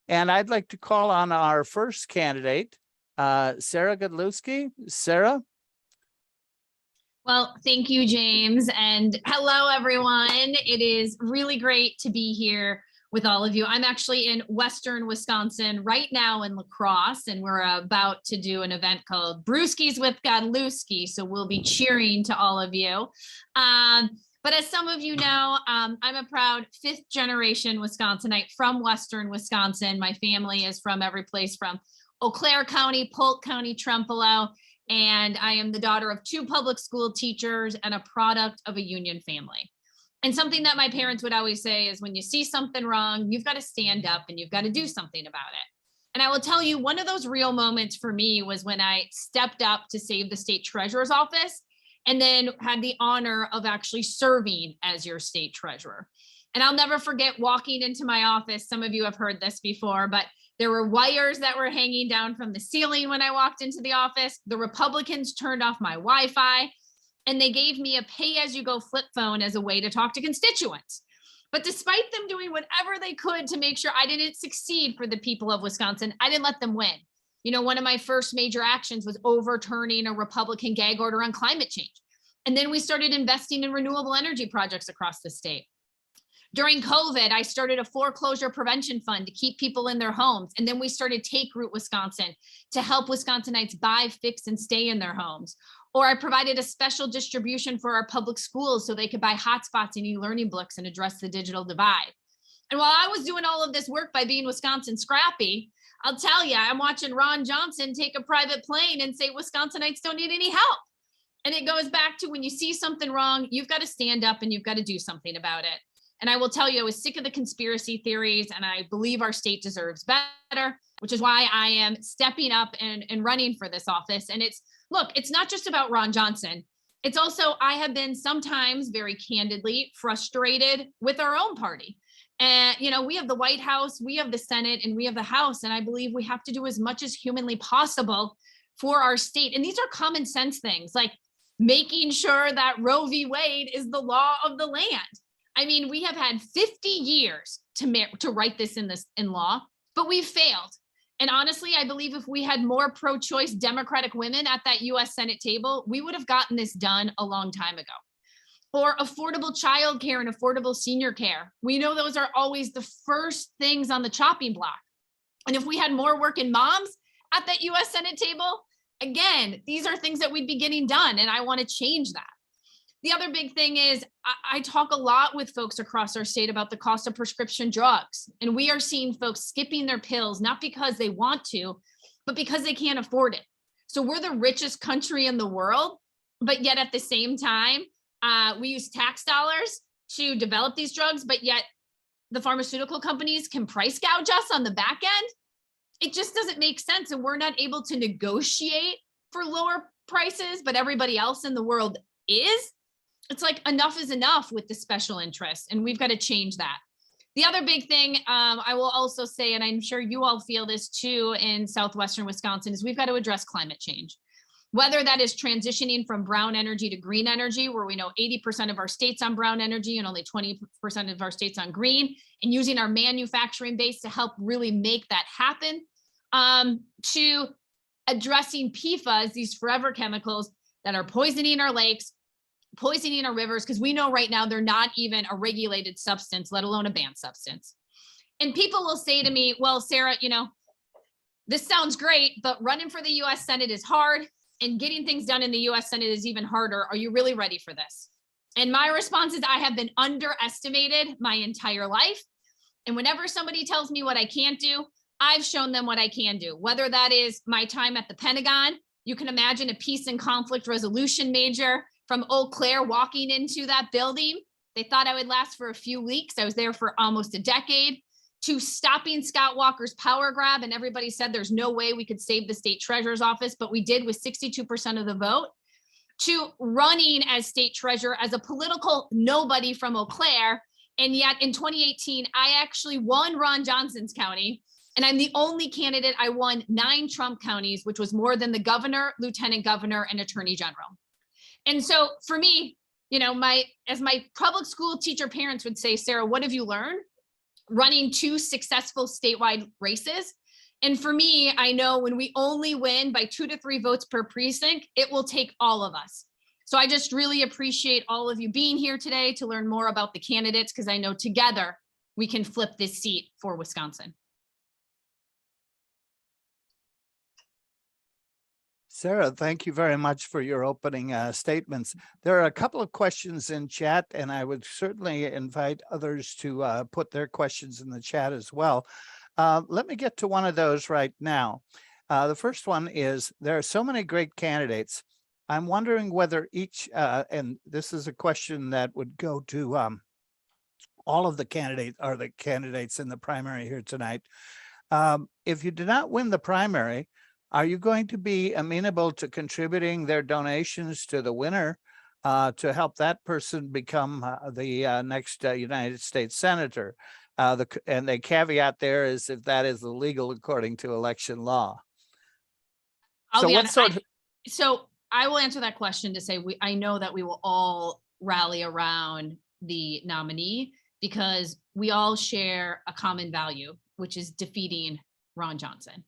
And I'd like to call on our first candidate, Sarah Godlewski. Sarah? Well, thank you, James. And hello, everyone. It is really great to be here with all of you. I'm actually in Western Wisconsin right now in La Crosse, and we're about to do an event called Brewskis with Godlewski. So we'll be cheering to all of you. But as some of you know, I'm a proud 5th generation Wisconsinite from Western Wisconsin. My family is from every place from Eau Claire County, Polk County, Trempealeau, and I am the daughter of 2 public school teachers and a product of a union family. And something that my parents would always say is when you see something wrong, you've got to stand up and you've got to do something about it. And I will tell you, one of those real moments for me was when I stepped up to save the state treasurer's office and then had the honor of actually serving as your state treasurer. And I'll never forget walking into my office. Some of you have heard this before, but there were wires that were hanging down from the ceiling when I walked into the office. The Republicans turned off my Wi-Fi, and they gave me a pay-as-you-go flip phone as a way to talk to constituents. But despite them doing whatever they could to make sure I didn't succeed for the people of Wisconsin, I didn't let them win. You know, one of my first major actions was overturning a Republican gag order on climate change. And then we started investing in renewable energy projects across the state. During COVID, I started a foreclosure prevention fund to keep people in their homes. And then we started Take Root Wisconsin to help Wisconsinites buy, fix, and stay in their homes. Or I provided a special distribution for our public schools so they could buy hotspots and e-learning books and address the digital divide. And while I was doing all of this work by being Wisconsin scrappy, I'll tell you, I'm watching Ron Johnson take a private plane and say Wisconsinites don't need any help. And it goes back to when you see something wrong, you've got to stand up and you've got to do something about it. And I will tell you, I was sick of the conspiracy theories, and I believe our state deserves better, which is why I am stepping up and running for this office. And it's not just about Ron Johnson. It's also, I have been sometimes very candidly frustrated with our own party. And, you know, we have the White House, we have the Senate, and we have the House. And I believe we have to do as much as humanly possible for our state. And these are common sense things like making sure that Roe v. Wade is the law of the land. I mean, we have had 50 years to write this in law, but we've failed. And honestly, I believe if we had more pro-choice Democratic women at that US Senate table, we would have gotten this done a long time ago. Or affordable childcare and affordable senior care. We know those are always the first things on the chopping block. And if we had more working moms at that US Senate table, again, these are things that we'd be getting done, and I want to change that. The other big thing is I talk a lot with folks across our state about the cost of prescription drugs, and we are seeing folks skipping their pills, not because they want to, but because they can't afford it. So we're the richest country in the world, but yet at the same time, we use tax dollars to develop these drugs, but yet the pharmaceutical companies can price gouge us on the back end. It just doesn't make sense. And we're not able to negotiate for lower prices, but everybody else in the world is. It's like enough is enough with the special interests, and we've got to change that. The other big thing I will also say, and I'm sure you all feel this too in Southwestern Wisconsin, is we've got to address climate change. Whether that is transitioning from brown energy to green energy, where we know 80% of our states on brown energy and only 20% of our states on green, and using our manufacturing base to help really make that happen, to addressing PFAS, these forever chemicals that are poisoning our lakes, poisoning our rivers, because we know right now they're not even a regulated substance, let alone a banned substance. And people will say to me, well, Sarah, you know, this sounds great, but running for the US Senate is hard, and getting things done in the US Senate is even harder. Are you really ready for this? And my response is I have been underestimated my entire life. And whenever somebody tells me what I can't do, I've shown them what I can do, whether that is my time at the Pentagon. You can imagine a peace and conflict resolution major from Eau Claire walking into that building. They thought I would last for a few weeks. I was there for almost a decade. To stopping Scott Walker's power grab, and everybody said there's no way we could save the state treasurer's office, but we did with 62% of the vote. To running as state treasurer as a political nobody from Eau Claire, and yet in 2018, I actually won Ron Johnson's county, and I'm the only candidate. I won 9 Trump counties, which was more than the governor, lieutenant governor, and attorney general. And so for me, you know, as my public school teacher parents would say, Sarah, what have you learned? running 2 successful statewide races. And for me, I know when we only win by 2 to 3 votes per precinct, it will take all of us. So I just really appreciate all of you being here today to learn more about the candidates, because I know together we can flip this seat for Wisconsin. Sarah, thank you very much for your opening statements. There are a couple of questions in chat, and I would certainly invite others to put their questions in the chat as well. Let me get to one of those right now. The first one is, there are so many great candidates. I'm wondering whether each, and this is a question that would go to all of the candidates in the primary here tonight. If you do not win the primary, are you going to be amenable to contributing their donations to the winner to help that person become the next United States Senator? And the caveat there is if that is illegal according to election law. I'll be honest, so I will answer that question to say I know that we will all rally around the nominee because we all share a common value, which is defeating Ron Johnson.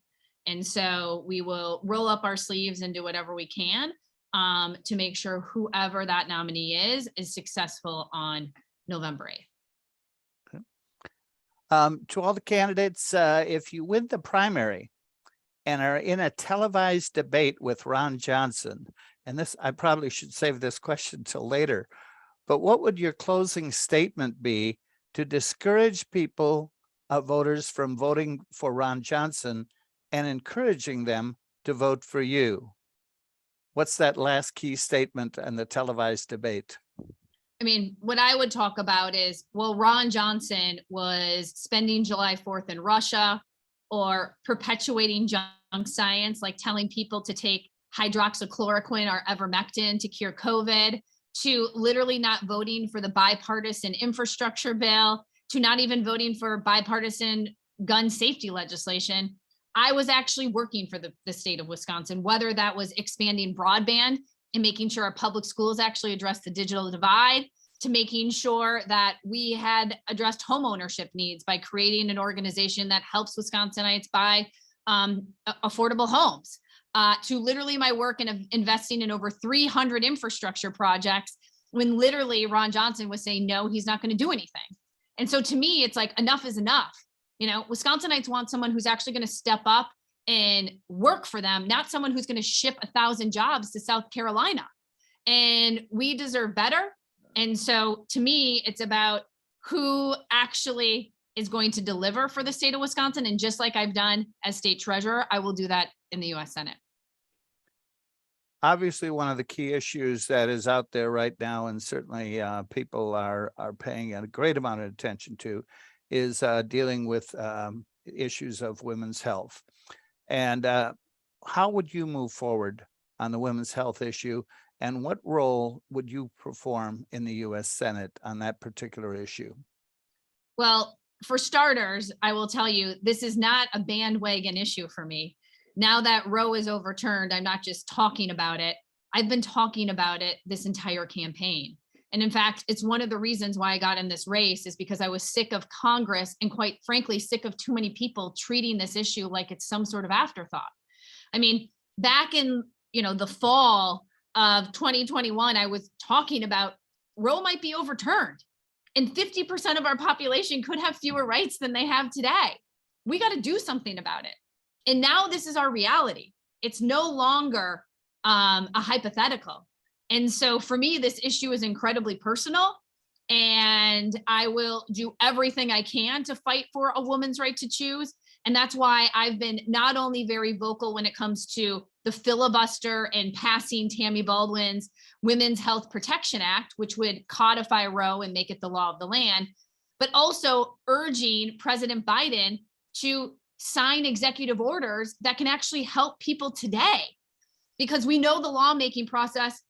And so we will roll up our sleeves and do whatever we can to make sure whoever that nominee is successful on November 8th. Okay. To all the candidates, if you win the primary and are in a televised debate with Ron Johnson, and this, I probably should save this question till later, but what would your closing statement be to discourage people, voters, from voting for Ron Johnson and encouraging them to vote for you? What's that last key statement in the televised debate? I mean, what I would talk about is, well, Ron Johnson was spending July 4th in Russia, or perpetuating junk science, like telling people to take hydroxychloroquine or ivermectin to cure COVID, to literally not voting for the bipartisan infrastructure bill, to not even voting for bipartisan gun safety legislation. I was actually working for the state of Wisconsin, whether that was expanding broadband and making sure our public schools actually address the digital divide, to making sure that we had addressed home ownership needs by creating an organization that helps Wisconsinites buy affordable homes, to literally my work in investing in over 300 infrastructure projects when literally Ron Johnson was saying, no, he's not going to do anything. And so to me, it's like, enough is enough. You know, Wisconsinites want someone who's actually going to step up and work for them, not someone who's going to ship 1,000 jobs to South Carolina. And we deserve better. And so to me, it's about who actually is going to deliver for the state of Wisconsin. And just like I've done as state treasurer, I will do that in the US Senate. Obviously, one of the key issues that is out there right now, and certainly people are paying a great amount of attention to, is dealing with issues of women's health. And how would you move forward on the women's health issue? And what role would you perform in the US Senate on that particular issue? Well, for starters, I will tell you, this is not a bandwagon issue for me. Now that Roe is overturned, I'm not just talking about it. I've been talking about it this entire campaign. And in fact, it's one of the reasons why I got in this race, is because I was sick of Congress and, quite frankly, sick of too many people treating this issue like it's some sort of afterthought. I mean, back in, the fall of 2021, I was talking about Roe might be overturned and 50% of our population could have fewer rights than they have today. We got to do something about it. And now this is our reality. It's no longer a hypothetical. And so for me, this issue is incredibly personal, and I will do everything I can to fight for a woman's right to choose. And that's why I've been not only very vocal when it comes to the filibuster and passing Tammy Baldwin's Women's Health Protection Act, which would codify Roe and make it the law of the land, but also urging President Biden to sign executive orders that can actually help people today, because we know the lawmaking process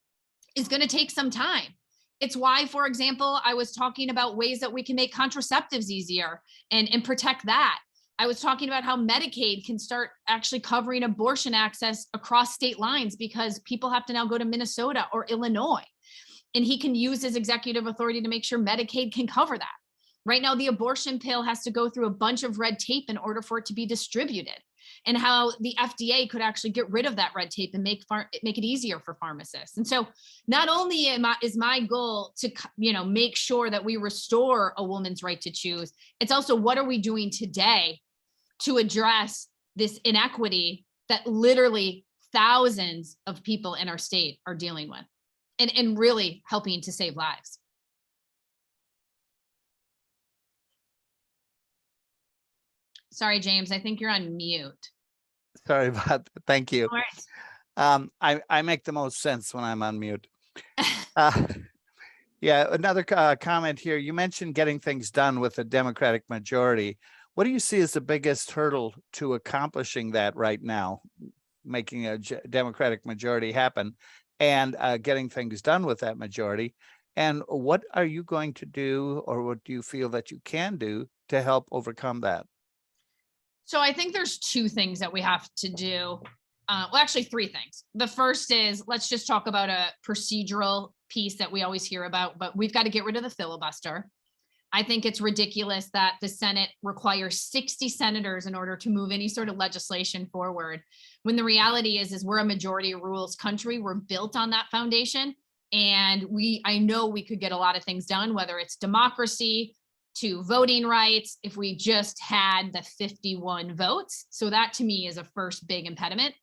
is going to take some time. It's why, for example, I was talking about ways that we can make contraceptives easier and protect that. I was talking about how Medicaid can start actually covering abortion access across state lines, because people have to now go to Minnesota or Illinois, and he can use his executive authority to make sure Medicaid can cover that, Right now, the abortion pill has to go through a bunch of red tape in order for it to be distributed, and how the FDA could actually get rid of that red tape and make it easier for pharmacists. And so not only is my goal to make sure that we restore a woman's right to choose, it's also what are we doing today to address this inequity that literally thousands of people in our state are dealing with, and really helping to save lives. Sorry, James, I think you're on mute. Sorry about that. Thank you. No worries. I make the most sense when I'm on mute. Yeah, another comment here. You mentioned getting things done with a Democratic majority. What do you see as the biggest hurdle to accomplishing that right now, making a Democratic majority happen and getting things done with that majority? And what are you going to do, or what do you feel that you can do to help overcome that? So I think there's two things that we have to do. Well, actually three things. The first is, let's just talk about a procedural piece that we always hear about, but we've got to get rid of the filibuster. I think it's ridiculous that the Senate requires 60 senators in order to move any sort of legislation forward, when the reality is we're a majority rules country. We're built on that foundation. And I know we could get a lot of things done, whether it's democracy to voting rights, if we just had the 51 votes. So that to me is a first big impediment.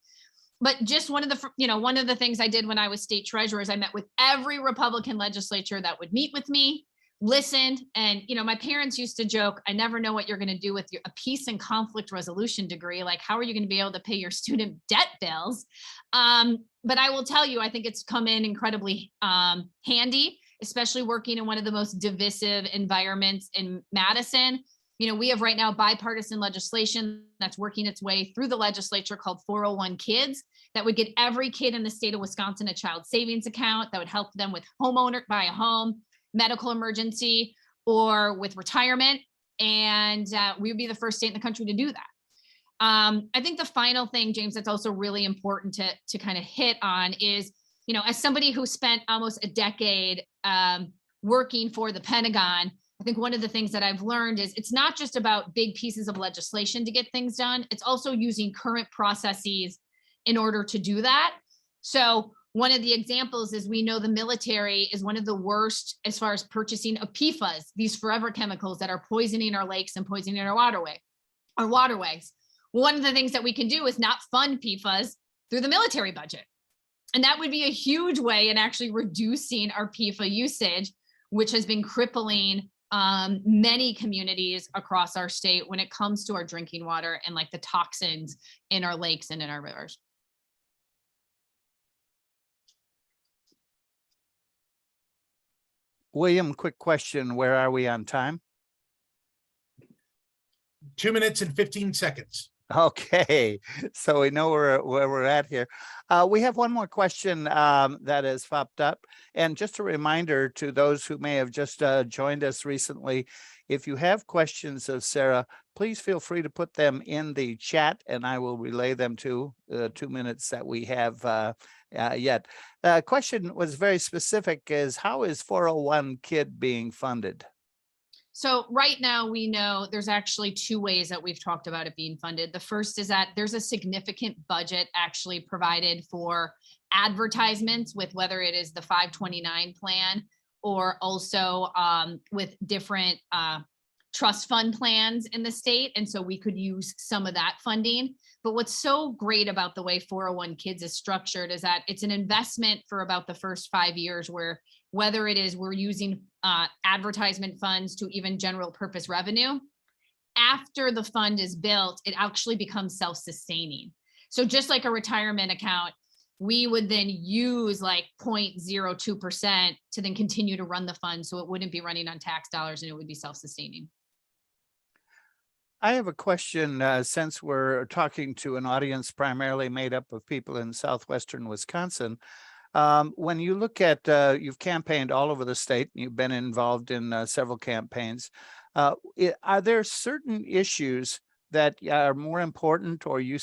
But just one of the things I did when I was state treasurer is I met with every Republican legislature that would meet with me, listened. And, my parents used to joke, I never know what you're going to do with a peace and conflict resolution degree. Like, how are you going to be able to pay your student debt bills? But I will tell you, I think it's come in incredibly handy, especially working in one of the most divisive environments in Madison. We have right now bipartisan legislation that's working its way through the legislature called 401 Kids, that would get every kid in the state of Wisconsin a child savings account that would help them with buy a home, medical emergency, or with retirement. And we would be the first state in the country to do that. I think the final thing, James, that's also really important to kind of hit on is, as somebody who spent almost a decade working for the Pentagon, I think one of the things that I've learned is it's not just about big pieces of legislation to get things done. It's also using current processes in order to do that. So one of the examples is, we know the military is one of the worst as far as purchasing of PFAS, these forever chemicals that are poisoning our lakes and poisoning our waterways. One of the things that we can do is not fund PFAS through the military budget. And that would be a huge way in actually reducing our PFAS usage, which has been crippling many communities across our state when it comes to our drinking water and like the toxins in our lakes and in our rivers. William, quick question. Where are we on time? 2 minutes and 15 seconds. Okay, so we know where we're at here. We have one more question that has popped up. And just a reminder to those who may have just joined us recently, if you have questions of Sarah, please feel free to put them in the chat and I will relay them to the 2 minutes that we have yet. The question was very specific, is how is 401 Kid being funded? So right now we know there's actually two ways that we've talked about it being funded. The first is that there's a significant budget actually provided for advertisements, with whether it is the 529 plan or also with different trust fund plans in the state. And so we could use some of that funding. But what's so great about the way 401 Kids is structured is that it's an investment for about the first 5 years, where whether it is we're using advertisement funds to even general purpose revenue, after the fund is built, it actually becomes self-sustaining. So just like a retirement account, we would then use like 0.02% to then continue to run the fund. So it wouldn't be running on tax dollars and it would be self-sustaining. I have a question, since we're talking to an audience primarily made up of people in southwestern Wisconsin. When you look at, you've campaigned all over the state, you've been involved in several campaigns. Are there certain issues that are more important, or you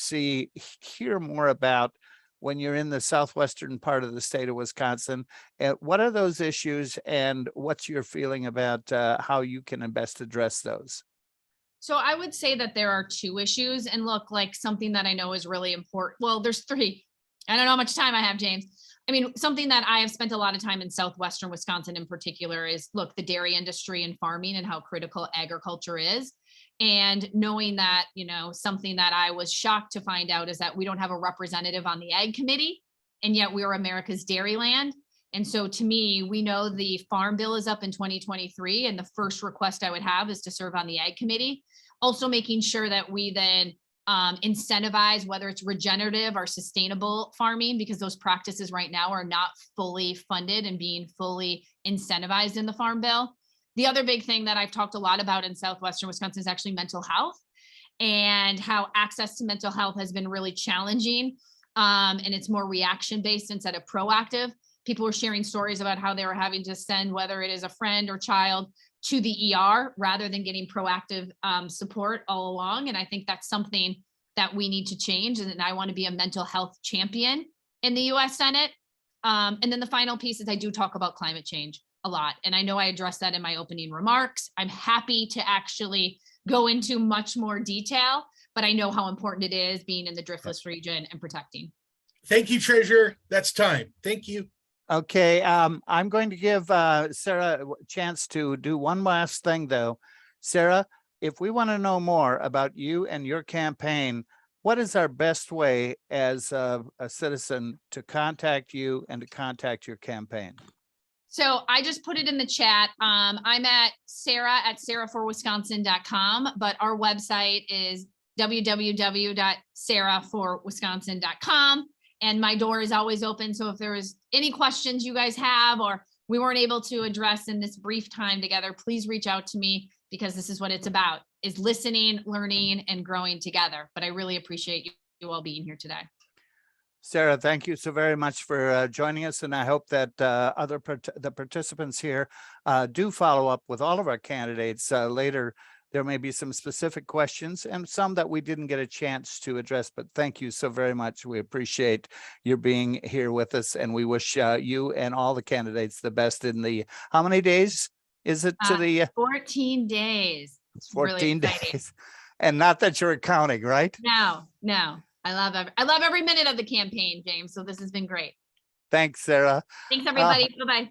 hear more about when you're in the southwestern part of the state of Wisconsin. What are those issues, and what's your feeling about how you can best address those? So I would say that there are two issues, and look, like something that I know is really important. Well, there's three. I don't know how much time I have, James. I mean, something that I have spent a lot of time in southwestern Wisconsin in particular is, look, the dairy industry and farming and how critical agriculture is. And knowing that, something that I was shocked to find out is that we don't have a representative on the ag committee, and yet we are America's dairy land. And so to me, we know the farm bill is up in 2023, and the first request I would have is to serve on the ag committee. Also making sure that we then incentivize whether it's regenerative or sustainable farming, because those practices right now are not fully funded and being fully incentivized in the farm bill. The other big thing that I've talked a lot about in southwestern Wisconsin is actually mental health, and how access to mental health has been really challenging. And it's more reaction based instead of proactive. People were sharing stories about how they were having to send, whether it is a friend or child, to the ER rather than getting proactive support all along. And I think that's something that we need to change. And I want to be a mental health champion in the US Senate. And then the final piece is I do talk about climate change a lot. And I know I addressed that in my opening remarks. I'm happy to actually go into much more detail, but I know how important it is being in the driftless region and protecting. Thank you, Treasurer. That's time. Thank you. Okay, I'm going to give Sarah a chance to do one last thing, though. Sarah, if we want to know more about you and your campaign, what is our best way as a citizen to contact you and to contact your campaign? So I just put it in the chat. I'm at sarah@sarahforwisconsin.com, but our website is www.sarahforwisconsin.com. And my door is always open. So if there's any questions you guys have, or we weren't able to address in this brief time together, please reach out to me, because this is what it's about, is listening, learning, and growing together. But I really appreciate you all being here today. Sarah, thank you so very much for joining us. And I hope that the participants here do follow up with all of our candidates later. There may be some specific questions and some that we didn't get a chance to address, but thank you so very much. We appreciate your being here with us, and we wish you and all the candidates the best in the, how many days is it to the 14 days. It's 14 really exciting. days. And not that you're counting, right? No. I love every minute of the campaign, James. So this has been great. Thanks, Sarah. Thanks, everybody. Bye-bye.